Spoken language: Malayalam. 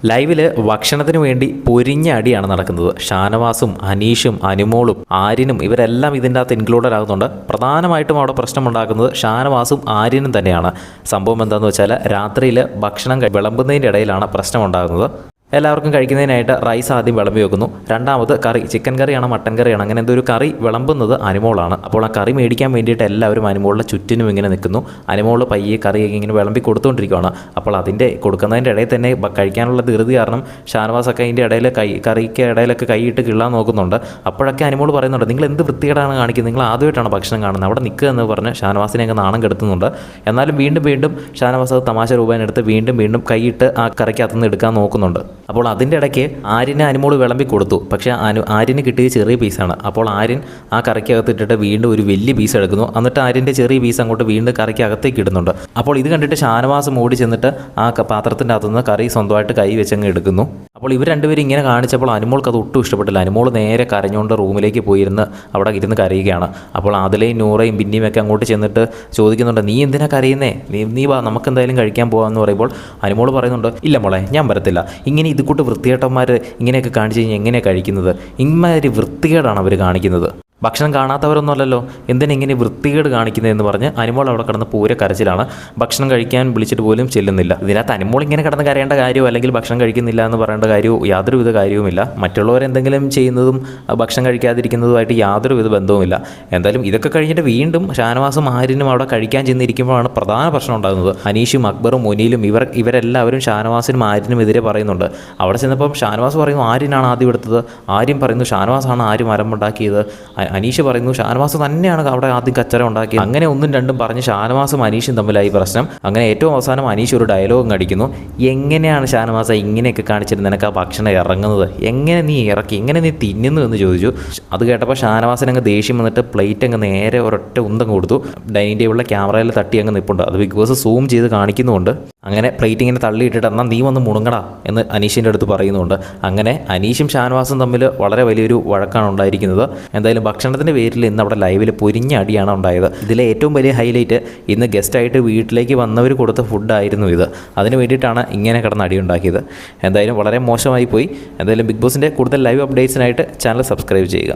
ലൈവിൽ ഭക്ഷണത്തിന് വേണ്ടി പൊരിഞ്ഞ അടിയാണ് നടക്കുന്നത്. ഷാനവാസും അനീഷും അനുമോളും ആര്യനും ഇവരെല്ലാം ഇതിൻ്റെ അകത്ത് ഇൻക്ലൂഡഡ് ആകുന്നുണ്ട്. പ്രധാനമായിട്ടും അവിടെ പ്രശ്നമുണ്ടാക്കുന്നത് ഷാനവാസും ആര്യനും തന്നെയാണ്. സംഭവം എന്താണെന്ന് വെച്ചാൽ രാത്രിയിൽ ഭക്ഷണം വിളമ്പുന്നതിൻ്റെ ഇടയിലാണ് പ്രശ്നമുണ്ടാകുന്നത്. എല്ലാവർക്കും കഴിക്കുന്നതിനായിട്ട് റൈസ് ആദ്യം വിളമ്പി വെക്കുന്നു. രണ്ടാമത് കറി, ചിക്കൻ കറിയാണ് മട്ടൻ കറിയാണ്, അങ്ങനെ എന്തൊരു കറി വിളമ്പുന്നത് അനുമോളാണ്. അപ്പോൾ ആ കറി മേടിക്കാൻ വേണ്ടിയിട്ട് എല്ലാവരും അനുമോളുടെ ചുറ്റിനും ഇങ്ങനെ നിൽക്കുന്നു. അനുമോൾ പയ്യെ കറി ഇങ്ങനെ വിളമ്പി കൊടുത്തുകൊണ്ടിരിക്കുകയാണ്. അപ്പോൾ അതിൻ്റെ കൊടുക്കുന്നതിൻ്റെ ഇടയിൽ തന്നെ കഴിക്കാനുള്ള ധൃതി കാരണം ഷാനവാസൊക്കെ അതിൻ്റെ ഇടയിൽ കറിക്ക് ഇടയിലൊക്കെ കൈയിട്ട് കിള്ളാൻ നോക്കുന്നുണ്ട്. അപ്പോഴൊക്കെ അനുമോൾ പറയുന്നുണ്ട്, നിങ്ങൾ എന്ത് വൃത്തികേടാണ് കാണിക്കുന്നത്, നിങ്ങൾ ആദ്യമായിട്ടാണ് ഭക്ഷണം കാണുന്നത്, അവിടെ നിൽക്കുക എന്ന് പറഞ്ഞ് ഷാനവാസിനെ അങ്ങ് നാണം കെടുത്തുന്നുണ്ട്. എന്നാലും വീണ്ടും ഷാനവാസ് അത് തമാശ രൂപേനെടുത്ത് വീണ്ടും കൈയിട്ട് ആ കറിക്കകത്തുനിന്ന് എടുക്കാൻ നോക്കുന്നുണ്ട്. അപ്പോൾ അതിൻ്റെ ഇടയ്ക്ക് ആര്യനെ അനുമോൾ വിളമ്പി കൊടുത്തു. പക്ഷേ ആര്യന് കിട്ടിയത് ചെറിയ പീസാണ്. അപ്പോൾ ആര്യൻ ആ കറിക്കകത്തിട്ടിട്ട് വീണ്ടും ഒരു വലിയ പീസ് എടുക്കുന്നു. എന്നിട്ട് ആര്യൻ്റെ ചെറിയ പീസ് അങ്ങോട്ട് വീണ്ടും കറിക്കകത്തേക്ക് ഇടുന്നുണ്ട്. അപ്പോൾ ഇത് കണ്ടിട്ട് ഷാനവാസ് ഓടി ചെന്നിട്ട് ആ പാത്രത്തിൻ്റെ അകത്തുനിന്ന് കറി സ്വന്തമായിട്ട് കൈ വെച്ചങ്ങ് എടുക്കുന്നു. അപ്പോൾ ഇവർ രണ്ടുപേരും ഇങ്ങനെ കാണിച്ചപ്പോൾ അനുമോൾക്ക് അത് ഒട്ടും ഇഷ്ടപ്പെട്ടില്ല. അനുമോൾ നേരെ കരഞ്ഞുകൊണ്ട് റൂമിലേക്ക് പോയിരുന്ന് അവിടെ ഇരുന്ന് കരയുകയാണ്. അപ്പോൾ അതിലെയും നൂറയും പിന്നെയും ഒക്കെ അങ്ങോട്ട് ചെന്നിട്ട് ചോദിക്കുന്നുണ്ട്, നീ എന്തിനാ കരയുന്നേ, നീ വാ നമുക്ക് എന്തായാലും കഴിക്കാൻ പോകാമെന്ന് പറയുമ്പോൾ അനുമോൾ പറയുന്നുണ്ട്, ഇല്ല മോളെ ഞാൻ വരത്തില്ല, ഇങ്ങനെ ഇതുകൂട്ട് വൃത്തികേട്ടന്മാർ ഇങ്ങനെയൊക്കെ കാണിച്ച് കഴിഞ്ഞാൽ എങ്ങനെയാണ് കഴിക്കുന്നത്, ഇമാതിരി വൃത്തികേടാണ് അവർ കാണിക്കുന്നത്, ഭക്ഷണം കാണാത്തവരൊന്നും അല്ലല്ലോ, എന്തിനെങ്ങനെ വൃത്തികേട് കാണിക്കുന്നതെന്ന് പറഞ്ഞ് അനുമോൾ അവിടെ കിടന്ന് പൂര കരച്ചിലാണ്. ഭക്ഷണം കഴിക്കാൻ വിളിച്ചിട്ട് പോലും ചെല്ലുന്നില്ല. ഇതിനകത്ത് അനുമോൾ ഇങ്ങനെ കിടന്ന് കരയേണ്ട കാര്യമോ അല്ലെങ്കിൽ ഭക്ഷണം കഴിക്കുന്നില്ല എന്ന് പറയേണ്ട കാര്യമോ യാതൊരുവിധ കാര്യവുമില്ല. മറ്റുള്ളവരെന്തെങ്കിലും ചെയ്യുന്നതും ഭക്ഷണം കഴിക്കാതിരിക്കുന്നതുമായിട്ട് യാതൊരുവിധ ബന്ധവുമില്ല. എന്തായാലും ഇതൊക്കെ കഴിഞ്ഞിട്ട് വീണ്ടും ഷാനവാസും ആര്യനും അവിടെ കഴിക്കാൻ ചെന്നിരിക്കുമ്പോഴാണ് പ്രധാന പ്രശ്നം ഉണ്ടാകുന്നത്. അനീഷും അക്ബറും മുനീലും ഇവരെല്ലാവരും ഷാനവാസിനും ആര്യനും എതിരെ പറയുന്നുണ്ട്. അവിടെ ചെന്നപ്പം ഷാനവാസ് പറയുന്നു ആര്യനാണ് ആദ്യം എടുത്തത്, ആര്യൻ പറയുന്നു ഷാനവാസാണ് ആര്യം മരമുണ്ടാക്കിയത്, അനീഷ് പറയുന്നു ഷാനവാസ് തന്നെയാണ് അവിടെ ആദ്യം കച്ചറ ഉണ്ടാക്കിയത്. അങ്ങനെ ഒന്നും രണ്ടും പറഞ്ഞ് ഷാനവാസും അനീഷും തമ്മിലായി പ്രശ്നം. അങ്ങനെ ഏറ്റവും അവസാനം അനീഷ് ഒരു ഡയലോഗും അടിക്കുന്നു, എങ്ങനെയാണ് ഷാനവാസ ഇങ്ങനെയൊക്കെ കാണിച്ചിട്ട് നിനക്ക് ആ ഭക്ഷണം ഇറങ്ങുന്നത്, എങ്ങനെ നീ ഇറക്കി, എങ്ങനെ നീ തിന്നുന്നു എന്ന് ചോദിച്ചു. അത് കേട്ടപ്പോൾ ഷാനവാസിന് അങ്ങ് ദേഷ്യം വന്നിട്ട് പ്ലേറ്റ് അങ്ങ് നേരെ ഒരൊറ്റ ഉന്തം കൊടുത്തു. ഡൈനിങ് ടേബിളിലെ ക്യാമറയിൽ തട്ടി അങ്ങ് നിൽപ്പുണ്ട്. അത് ബിഗ് ബോസ് സൂം ചെയ്ത് കാണിക്കുന്നുമുണ്ട്. അങ്ങനെ പ്ലേറ്റ് ഇങ്ങനെ തള്ളിയിട്ടിട്ട് എന്നാൽ നീ വന്ന് മുണങ്ങടാ എന്ന് അനീഷിൻ്റെ അടുത്ത് പറയുന്നുണ്ട്. അങ്ങനെ അനീഷും ഷാനവാസും തമ്മിൽ വളരെ വലിയൊരു വഴക്കാണ് ഉണ്ടായിരിക്കുന്നത്. എന്തായാലും ഭക്ഷണത്തിൻ്റെ പേരിൽ ഇന്ന് അവിടെ ലൈവിൽ പൊരിഞ്ഞ അടിയാണ് ഉണ്ടായത്. ഇതിലെ ഏറ്റവും വലിയ ഹൈലൈറ്റ് ഇന്ന് ഗസ്റ്റായിട്ട് വീട്ടിലേക്ക് വന്നവർ കൊടുത്ത ഫുഡായിരുന്നു ഇത്. അതിന് വേണ്ടിയിട്ടാണ് ഇങ്ങനെ കിടന്ന് അടി ഉണ്ടാക്കിയത്. എന്തായാലും വളരെ മോശമായി പോയി. എന്തായാലും ബിഗ് ബോസിൻ്റെ കൂടുതൽ ലൈവ് അപ്ഡേറ്റ്സിനായിട്ട് ചാനൽ സബ്സ്ക്രൈബ് ചെയ്യുക.